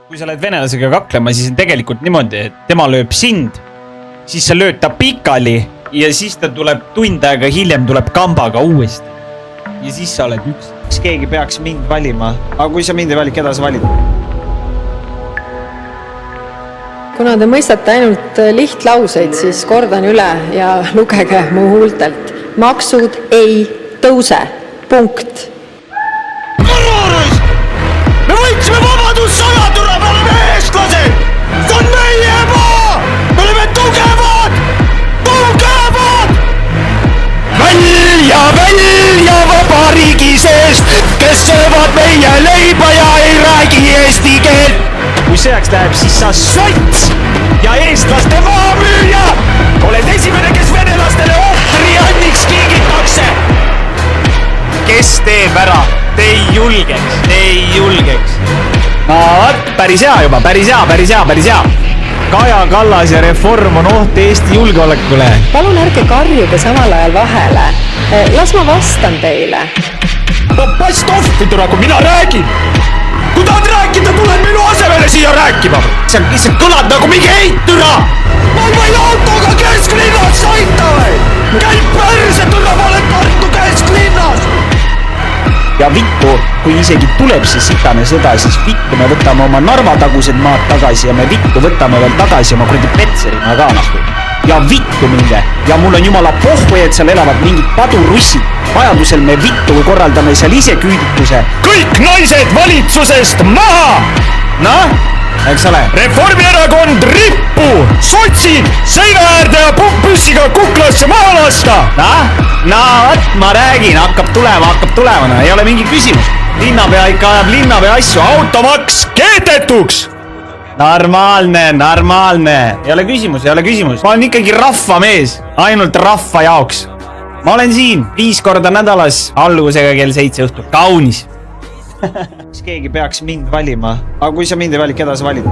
Kui sa lähed venelasega kaklema, siis on tegelikult niimoodi, et tema lööb sind, siis sa lööd ta pikali ja siis ta tuleb tund aega hiljem tuleb kambaga uuesti. Ja siis sa oled üks. Kas keegi peaks mind valima? Aga kui sa mind ei vali, keda sa valid? Kuna te mõistate ainult lihtlauseid, siis kordan üle ja lugege mu huultelt. Maksud ei tõuse. Punkt. Me võitsime vabadussõja, tule, me oleme eestlased! See on meie maa! Me oleme tugevad! Tugevad! Välja vabariigi seest, kes söövad meie leiba ja ei räägi eesti keelt! Kui sõjaks läheb, siis sa sots ja eestlaste maamüüja! Oled esimene, kes venelastele ohtrianniks kingitakse! Kes teeb ära? Te ei julgeks. No, päris hea juba, päris hea. Kaja Kallas ja Reform on oht Eesti julgeolekule. Palun ärge karjuge samal ajal vahele. Las ma vastan teile. Pass tohti, tule, kui mina räägin! Kui tahad rääkida, tuled minu asemele siia rääkima! See lihtsalt kõlad nagu mingi eitüra! Ma võin autoga kesklinnas sõita või? Käib perse, tule, ma olen Tartu kesklinnas! Ja vittu, kui isegi tuleb see sitane sõda, siis vittu me võtame oma Narva-tagused maad tagasi ja me vittu võtame veel tagasi oma kuradi Petserimaa ka nahku. Ja vittu minge. Ja mul on jumala pohvu, et seal elavad mingid padurussid. Vajadusel me vittu korraldame seal ise küüdituse. Kõik naised valitsusest maha! Noh, eks ole. Reformierakond rippu! Sotsid seina äärde ja püssiga kuklasse maha lasta! Võt, ma räägin, hakkab tulema, ei ole mingi küsimus. Linnapea ikka ajab linnapea asju. Automaks keetetuks! Normaalne. Ei ole küsimus. Ma olen ikkagi rahvamees, ainult rahva jaoks. Ma olen siin 5 korda nädalas, algusega kell 7 õhtul. Kaunis. Kas keegi peaks mind valima? Aga kui sa mind ei vali, keda sa valid?